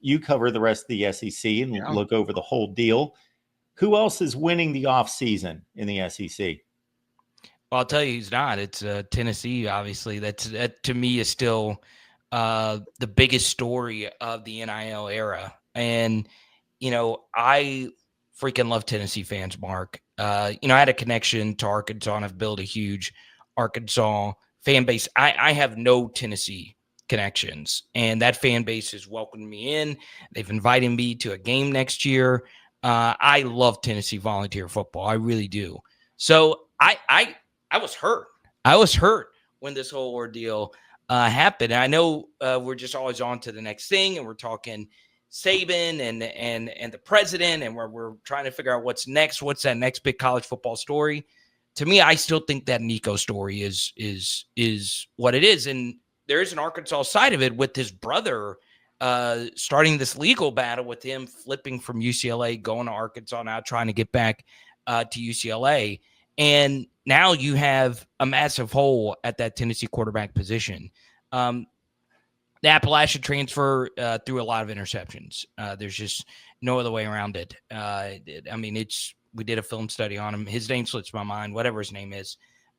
you cover the rest of the SEC and Yeah. look over the whole deal. Who else is winning the offseason in the SEC? Well, I'll tell you who's not. It's Tennessee, obviously. That to me is still the biggest story of the NIL era. And, I freaking love Tennessee fans, Mark. I had a connection to Arkansas, and I've built a huge Arkansas fan base. I have no Tennessee connections, and that fan base has welcomed me in. They've invited me to a game next year. I love Tennessee Volunteer football. I really do. So I was hurt. I was hurt when this whole ordeal happened. And I know we're just always on to the next thing, and we're talking Saban and the president, and we're trying to figure out what's next. What's that next big college football story? To me, I still think that Nico story is what it is, and there is an Arkansas side of it with his brother starting this legal battle with him flipping from UCLA, going to Arkansas now, trying to get back to UCLA. And now you have a massive hole at that Tennessee quarterback position. The Appalachian transfer threw a lot of interceptions. There's just no other way around it. We did a film study on him. His name slips my mind, whatever his name is.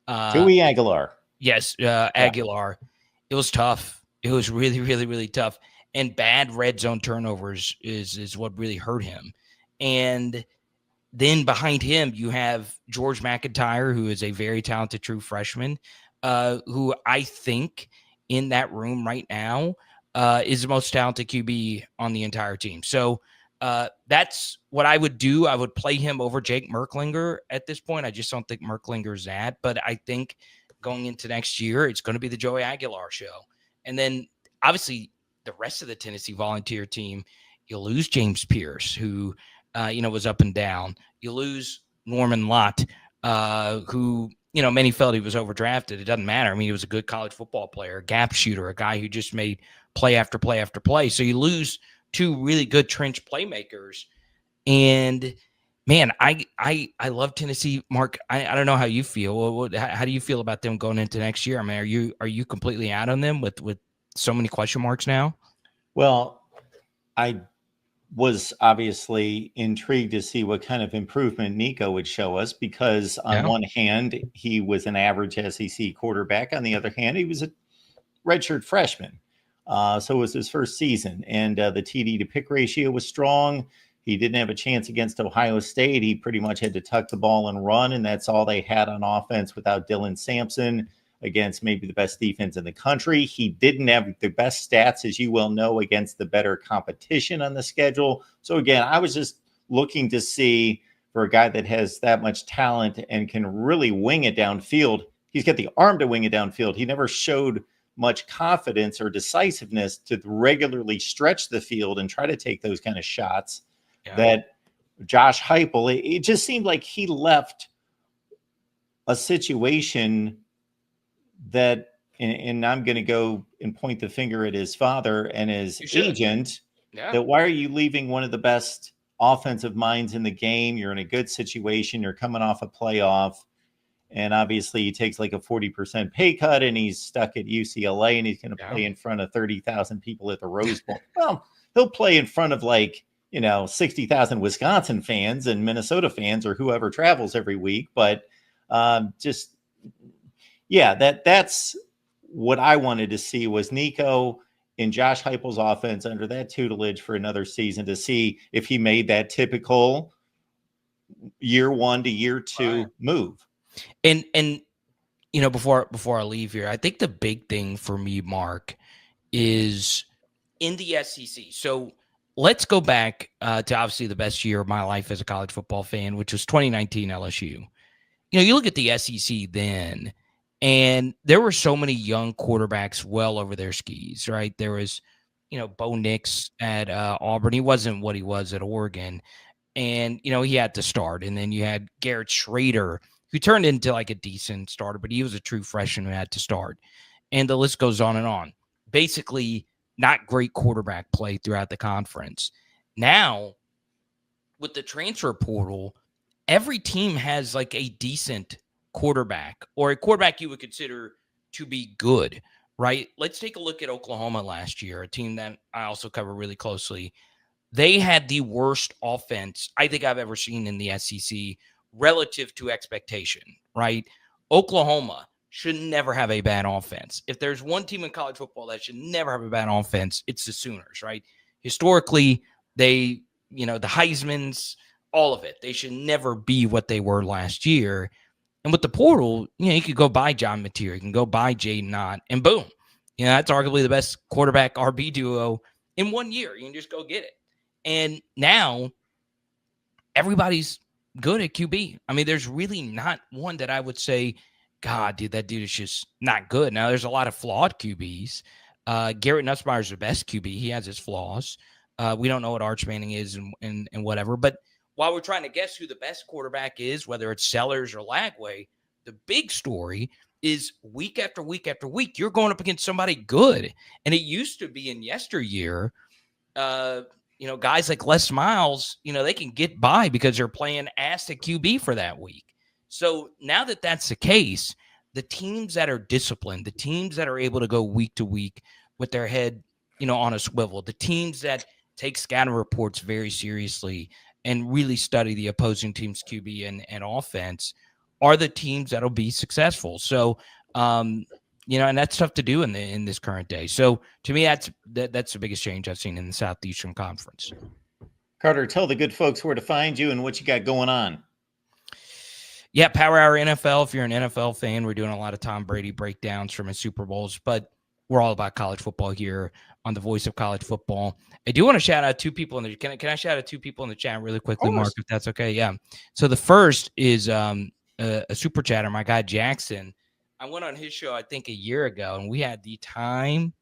Joey Aguilar. Yes, Aguilar. Yeah. It was tough. It was really, really, really tough. And bad red zone turnovers is what really hurt him. And then behind him, you have George McIntyre, who is a very talented true freshman, who I think in that room right now is the most talented QB on the entire team. So that's what I would do. I would play him over Jake Merklinger at this point. I just don't think Merklinger's that. But I think going into next year, it's going to be the Joey Aguilar show. And then obviously the rest of the Tennessee Volunteer team, you'll lose James Pierce, who was up and down. You lose Norman Lott, who, many felt he was overdrafted. It doesn't matter. I mean, he was a good college football player, a gap shooter, a guy who just made play after play after play. So you lose two really good trench playmakers. And man, I love Tennessee. Mark, I don't know how you feel. How do you feel about them going into next year? I mean, are you completely out on them with so many question marks now? Well, I was obviously intrigued to see what kind of improvement Nico would show us, because on one hand, he was an average SEC quarterback. On the other hand, he was a redshirt freshman. So it was his first season, and the TD to pick ratio was strong. He didn't have a chance against Ohio State. He pretty much had to tuck the ball and run, and that's all they had on offense without Dylan Sampson against maybe the best defense in the country. He didn't have the best stats, as you well know, against the better competition on the schedule. So again, I was just looking to see, for a guy that has that much talent and can really wing it downfield, he's got the arm to wing it downfield. He never showed much confidence or decisiveness to regularly stretch the field and try to take those kind of shots. That Josh Heupel, it just seemed like he left a situation that, and I'm going to go and point the finger at his father and his agent, that why are you leaving one of the best offensive minds in the game? You're in a good situation. You're coming off a playoff. And obviously he takes like a 40% pay cut, and he's stuck at UCLA, and he's going to play in front of 30,000 people at the Rose Bowl. Well, he'll play in front of 60,000 Wisconsin fans and Minnesota fans or whoever travels every week. But that's what I wanted to see, was Nico in Josh Heupel's offense under that tutelage for another season, to see if he made that typical year one to year two move. And before I leave here, I think the big thing for me, Mark, is in the SEC. So let's go back to obviously the best year of my life as a college football fan, which was 2019 LSU. You look at the SEC then, and there were so many young quarterbacks well over their skis, right? There was, Bo Nix at Auburn. He wasn't what he was at Oregon. And, he had to start. And then you had Garrett Schrader, who turned into like a decent starter, but he was a true freshman who had to start. And the list goes on and on. Basically, not great quarterback play throughout the conference. Now, with the transfer portal, every team has like a decent quarterback, or a quarterback you would consider to be good, right? Let's take a look at Oklahoma last year, a team that I also cover really closely. They had the worst offense I think I've ever seen in the SEC relative to expectation, right? Oklahoma should never have a bad offense. If there's one team in college football that should never have a bad offense, it's the Sooners, right? Historically, they, the Heismans, all of it, they should never be what they were last year. And with the portal, you could go buy John Mateer, you can go buy Jaden Ott, and boom, that's arguably the best quarterback RB duo in 1 year. You can just go get it. And now everybody's good at QB. I mean, there's really not one that I would say, God, dude, that dude is just not good. Now, there's a lot of flawed QBs. Garrett Nussmeyer's the best QB. He has his flaws. We don't know what Arch Manning is and whatever. But while we're trying to guess who the best quarterback is, whether it's Sellers or Lagway, the big story is week after week after week, you're going up against somebody good. And it used to be in yesteryear, guys like Les Miles, they can get by because they're playing ass at QB for that week. So now that that's the case, the teams that are disciplined, the teams that are able to go week to week with their head, on a swivel, the teams that take scouting reports very seriously and really study the opposing team's QB and offense are the teams that'll be successful. So, and that's tough to do in this current day. So to me, that's the biggest change I've seen in the Southeastern Conference. Carter, tell the good folks where to find you and what you got going on. Yeah, Power Hour NFL. If you're an NFL fan, we're doing a lot of Tom Brady breakdowns from his Super Bowls, but we're all about college football here on the Voice of College Football. I do want to shout out two people in the. Can I shout out two people in the chat really quickly, Mark, if that's okay? Yeah. So the first is a super chatter, my guy Jackson. I went on his show, I think, a year ago, and we had the time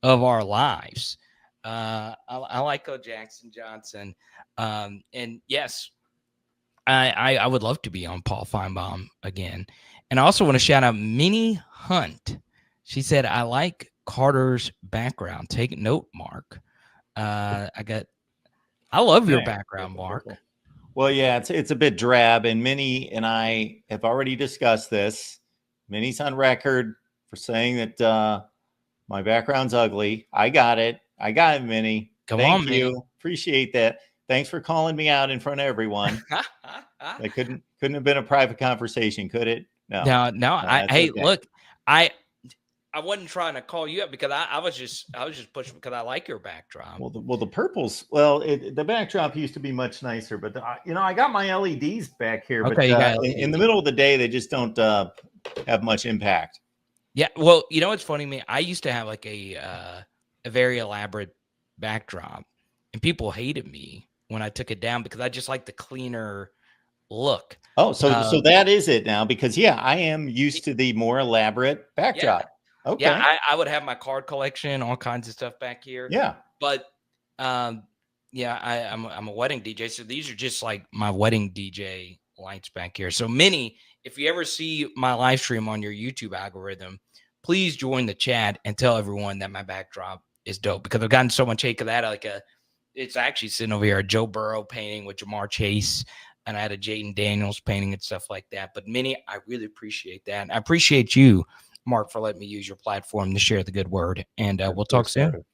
of our lives. I like Jackson Johnson. And yes, I would love to be on Paul Feinbaum again. And I also want to shout out Minnie Hunt. She said, I like Carter's background. Take note, Mark. I love your background, Mark. Well, yeah, it's a bit drab, and Minnie and I have already discussed this. Minnie's on record for saying that my background's ugly. I got it, Minnie. Thank you. Minnie. Appreciate that. Thanks for calling me out in front of everyone. That couldn't have been a private conversation, could it? No. Hey, okay. Look, I wasn't trying to call you up because I was just pushing because I like your backdrop. Well, the purples. Well, the backdrop used to be much nicer, but I got my LEDs back here. Okay, but in the middle of the day, they just don't have much impact. Yeah. Well, what's funny, man? I used to have like a very elaborate backdrop, and people hated me when I took it down because I just like the cleaner look. Oh, so that is it now, because I am used to the more elaborate backdrop. Yeah. Okay. Yeah, I would have my card collection, all kinds of stuff back here. Yeah. But I'm a wedding DJ, so these are just like my wedding DJ lights back here. So Minnie, if you ever see my live stream on your YouTube algorithm, please join the chat and tell everyone that my backdrop is dope, because I've gotten so much hate of that. It's actually sitting over here, a Joe Burrow painting with Jamar Chase, and I had a Jaden Daniels painting and stuff like that. But Minnie, I really appreciate that. And I appreciate you, Mark, for letting me use your platform to share the good word. And we'll talk soon.